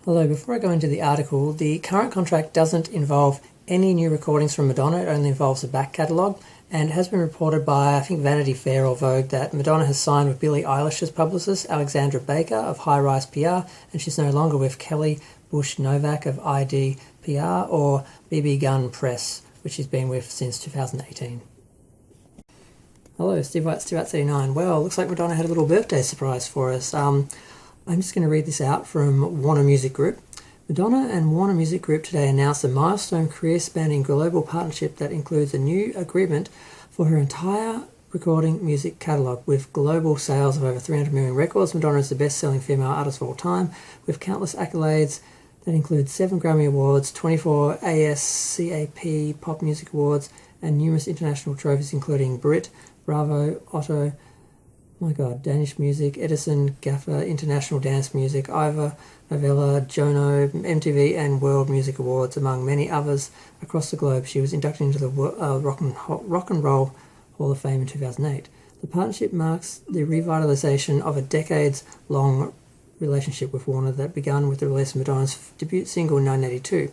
Hello, before I go into the article, the current contract doesn't involve any new recordings from Madonna. It only involves the back catalogue, and it has been reported by, I think, Vanity Fair or Vogue that Madonna has signed with BillyEilish as publicist, Alexandra Baker of High Rise PR, and she's no longer with Kelly Bush Novak of ID PR or BB Gun Press, which she's been with since 2018. Hello, Steve White, Steve White 39. Well, looks like Madonna had a little birthday surprise for us. I'm just going to read this out from Warner Music Group. Madonna and Warner Music Group today announced a milestone career-spanning global partnership that includes a new agreement for her entire recording music catalogue. With global sales of over 300 million records, Madonna is the best-selling female artist of all time, with countless accolades that include 7 Grammy Awards, 24 ASCAP Pop Music Awards, and numerous international trophies including Brit, Bravo, Otto, Danish Music, Edison, GAFFA, International Dance Music, Ivor, Novella, Jono, MTV, and World Music Awards, among many others across the globe. She was inducted into the Rock and Roll Hall of Fame in 2008. The partnership marks the revitalization of a decades-long relationship with Warner that began with the release of Madonna's debut single in 1982.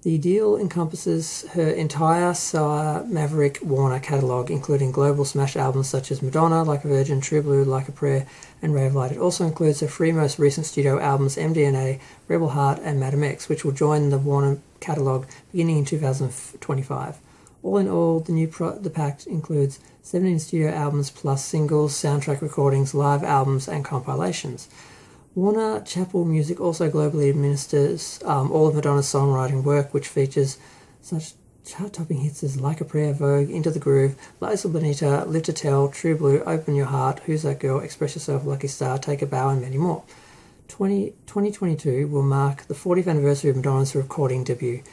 The deal encompasses her entire Sire Maverick Warner catalogue, including global smash albums such as Madonna, Like a Virgin, True Blue, Like a Prayer, and Rave Light. It also includes her 3 most recent studio albums, MDNA, Rebel Heart, and Madam X, which will join the Warner catalogue beginning in 2025. All in all, the pact includes 17 studio albums plus singles, soundtrack recordings, live albums, and compilations. Warner Chappell Music also globally administers all of Madonna's songwriting work, which features such chart-topping hits as Like a Prayer, Vogue, Into the Groove, Liza Bonita, Live to Tell, True Blue, Open Your Heart, Who's That Girl, Express Yourself, Lucky Star, Take a Bow, and many more. 2022 will mark the 40th anniversary of Madonna's recording debut.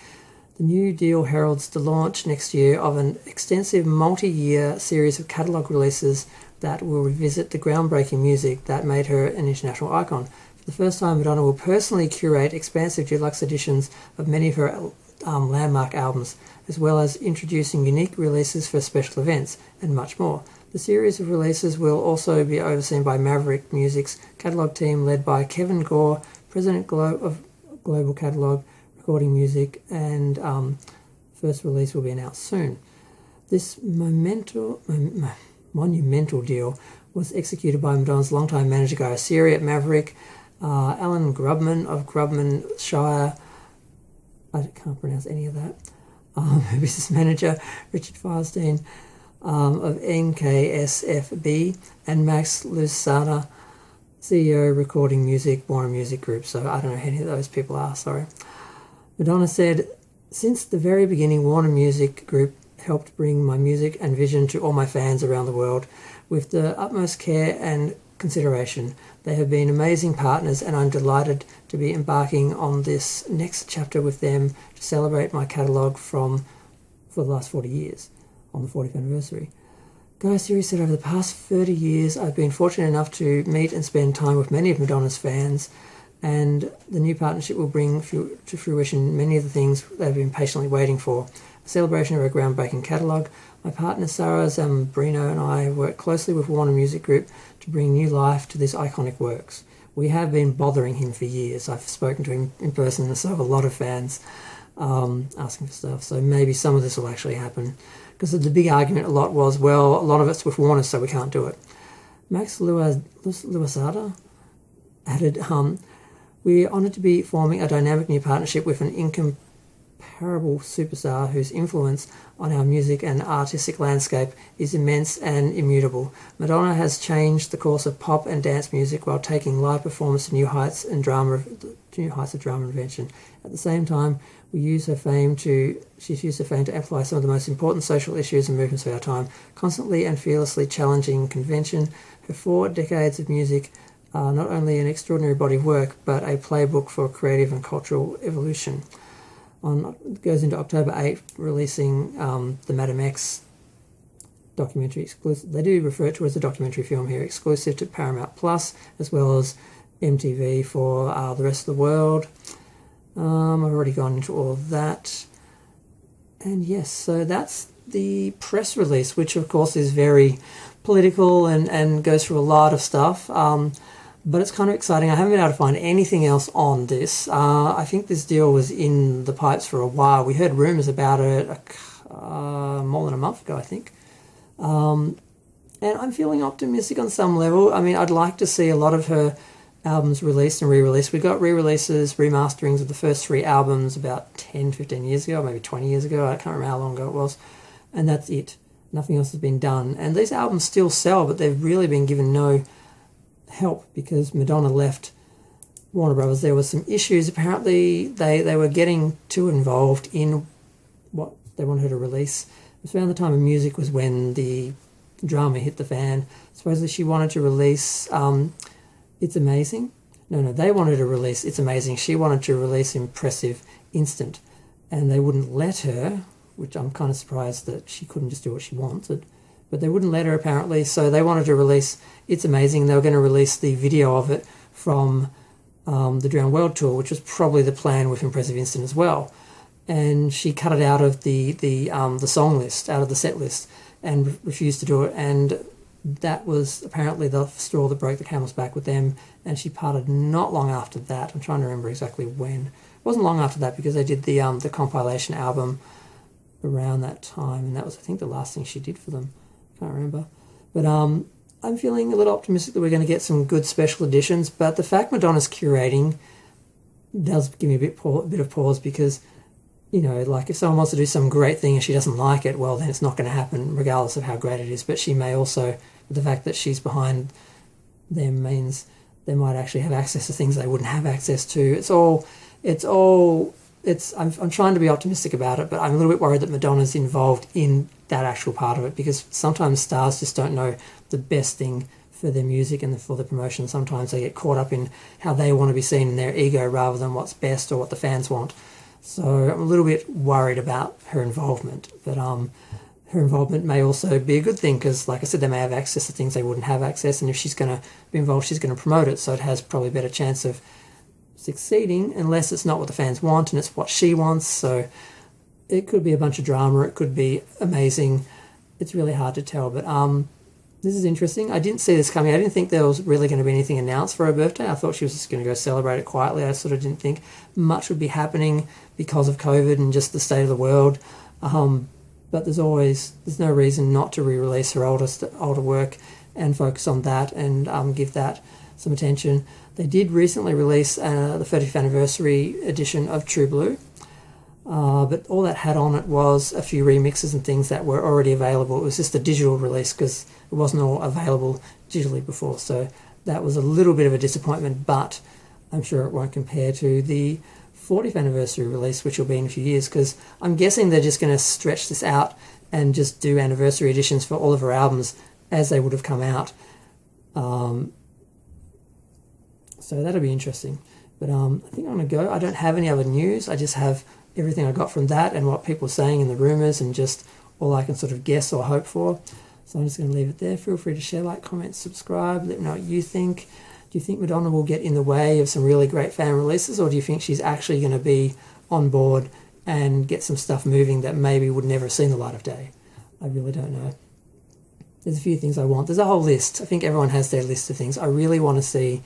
The new deal heralds the launch next year of an extensive multi-year series of catalogue releases that will revisit the groundbreaking music that made her an international icon. For the first time, Madonna will personally curate expansive deluxe editions of many of her landmark albums, as well as introducing unique releases for special events, and much more. The series of releases will also be overseen by Maverick Music's catalogue team led by Kevin Gore, President of Global Catalogue Recording Music, and first release will be announced soon. This monumental deal was executed by Madonna's longtime manager Guy Siri at Maverick, Alan Grubman of Grubman Shire, I can't pronounce any of that, her business manager Richard Firestein of NKSFB, and Max Lusada, CEO Recording Music, Warner Music Group. So I don't know who any of those people are, sorry. Madonna said, "Since the very beginning, Warner Music Group helped bring my music and vision to all my fans around the world with the utmost care and consideration. They have been amazing partners, and I'm delighted to be embarking on this next chapter with them to celebrate my catalogue for the last 40 years on the 40th anniversary." Guy Siri said, "Over the past 30 years, I've been fortunate enough to meet and spend time with many of Madonna's fans, and the new partnership will bring to fruition many of the things they've been patiently waiting for. A celebration of her groundbreaking catalogue. My partner Sarah Zambrino and I work closely with Warner Music Group to bring new life to these iconic works. We have been bothering him for years. I've spoken to him in person, and so have a lot of fans asking for stuff. So maybe some of this will actually happen." Because the big argument a lot was, well, a lot of it's with Warner, so we can't do it. Max Luasada added, "We're honoured to be forming a dynamic new partnership with an incomparable superstar whose influence on our music and artistic landscape is immense and immutable. Madonna has changed the course of pop and dance music while taking live performance to new heights of drama invention. At the same time, she's used her fame to amplify some of the most important social issues and movements of our time, constantly and fearlessly challenging convention. Her 4 decades of music are not only an extraordinary body of work, but a playbook for creative and cultural evolution." It goes into October 8th, releasing the Madam X documentary exclusive. They do refer to it as a documentary film here, exclusive to Paramount Plus, as well as MTV for the rest of the world. I've already gone into all of that. And yes, so that's the press release, which of course is very political and goes through a lot of stuff. But it's kind of exciting. I haven't been able to find anything else on this. I think this deal was in the pipes for a while. We heard rumours about it more than a month ago, I think. And I'm feeling optimistic on some level. I mean, I'd like to see a lot of her albums released and re-released. We got re-releases, remasterings of the first 3 albums about 10, 15 years ago, maybe 20 years ago. I can't remember how long ago it was. And that's it. Nothing else has been done. And these albums still sell, but they've really been given no help because Madonna left Warner Brothers. There was some issues. Apparently, they were getting too involved in what they wanted her to release. It was around the time of music was when the drama hit the fan. Supposedly she wanted to release It's Amazing. No, they wanted to release It's Amazing. She wanted to release Impressive Instant. And they wouldn't let her, which I'm kind of surprised that she couldn't just do what she wanted. But they wouldn't let her apparently, so they wanted to release It's Amazing. They were going to release the video of it from the Drowned World tour, which was probably the plan with Impressive Instant as well. And she cut it out of the song list, out of the set list, and refused to do it. And that was apparently the straw that broke the camel's back with them. And she parted not long after that. I'm trying to remember exactly when. It wasn't long after that because they did the compilation album around that time, and that was, I think, the last thing she did for them. Can't remember. But I'm feeling a little optimistic that we're going to get some good special editions. But the fact Madonna's curating does give me a bit of pause because, you know, like if someone wants to do some great thing and she doesn't like it, well, then it's not going to happen regardless of how great it is. But she may also, the fact that she's behind them means they might actually have access to things they wouldn't have access to. I'm trying to be optimistic about it, but I'm a little bit worried that Madonna's involved in that actual part of it because sometimes stars just don't know the best thing for their music and for the promotion. Sometimes they get caught up in how they want to be seen in their ego rather than what's best or what the fans want. So I'm a little bit worried about her involvement, but her involvement may also be a good thing because, like I said, they may have access to things they wouldn't have access, and if she's going to be involved, she's going to promote it, so it has probably a better chance of succeeding unless it's not what the fans want and it's what she wants. So it could be a bunch of drama, it could be amazing. It's really hard to tell, but this is interesting. I didn't see this coming. I didn't think there was really going to be anything announced for her birthday. I thought she was just going to go celebrate it quietly. I sort of didn't think much would be happening because of COVID and just the state of the world. But there's no reason not to re-release her older work and focus on that and give that some attention. They did recently release the 30th anniversary edition of True Blue, but all that had on it was a few remixes and things that were already available. It was just a digital release because it wasn't all available digitally before, so that was a little bit of a disappointment, but I'm sure it won't compare to the 40th anniversary release, which will be in a few years, because I'm guessing they're just going to stretch this out and just do anniversary editions for all of her albums as they would have come out. So that'll be interesting. But I think I'm going to go. I don't have any other news. I just have everything I got from that and what people are saying in the rumours and just all I can sort of guess or hope for. So I'm just going to leave it there. Feel free to share, like, comment, subscribe. Let me know what you think. Do you think Madonna will get in the way of some really great fan releases, or do you think she's actually going to be on board and get some stuff moving that maybe would never have seen the light of day? I really don't know. There's a few things I want. There's a whole list. I think everyone has their list of things. I really want to see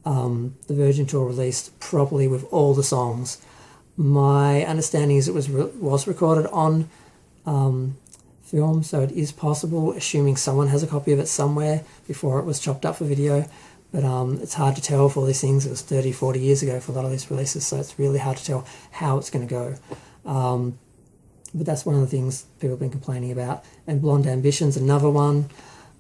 the Virgin Tour released properly with all the songs. My understanding is it was recorded on film, so it is possible, assuming someone has a copy of it somewhere before it was chopped up for video. But it's hard to tell for all these things. It was 30, 40 years ago for a lot of these releases, so it's really hard to tell how it's going to go. But that's one of the things people have been complaining about. And Blonde Ambition's another one.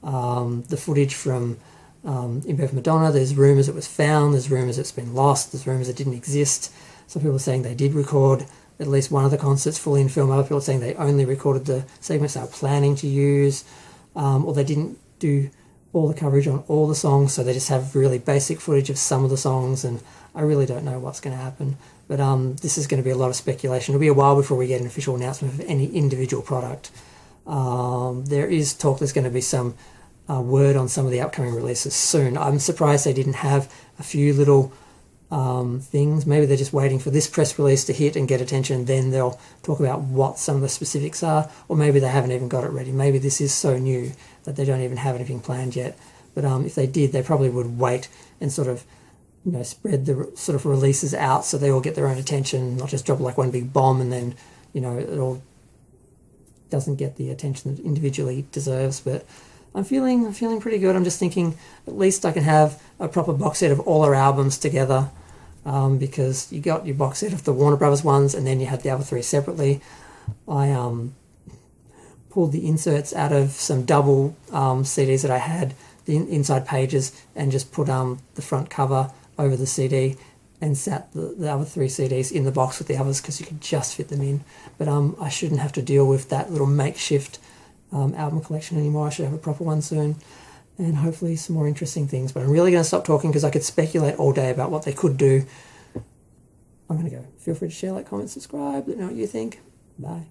The footage from Imperfect Madonna, there's rumours it was found, there's rumours it's been lost, there's rumours it didn't exist. Some people are saying they did record at least one of the concerts fully in film. Other people are saying they only recorded the segments they were planning to use, or they didn't do all the coverage on all the songs, so they just have really basic footage of some of the songs, and I really don't know what's going to happen. But this is going to be a lot of speculation. It'll be a while before we get an official announcement of any individual product. There is talk there's going to be some word on some of the upcoming releases soon. I'm surprised they didn't have a few little things. Maybe they're just waiting for this press release to hit and get attention, then they'll talk about what some of the specifics are, or maybe they haven't even got it ready. Maybe this is so new that they don't even have anything planned yet. But if they did, they probably would wait and sort of, spread the sort of releases out so they all get their own attention, not just drop like one big bomb and then, it all doesn't get the attention that individually deserves. But I'm feeling pretty good. I'm just thinking at least I can have a proper box set of all our albums together, because you got your box set of the Warner Brothers ones and then you had the other 3 separately. I pulled the inserts out of some double CDs that I had, the inside pages, and just put the front cover over the CD and sat the other 3 CDs in the box with the others because you could just fit them in. But I shouldn't have to deal with that little makeshift album collection anymore. I should have a proper one soon, and hopefully some more interesting things. But I'm really going to stop talking because I could speculate all day about what they could do. I'm going to go. Feel free to share, like, comment, subscribe. Let me know what you think. Bye.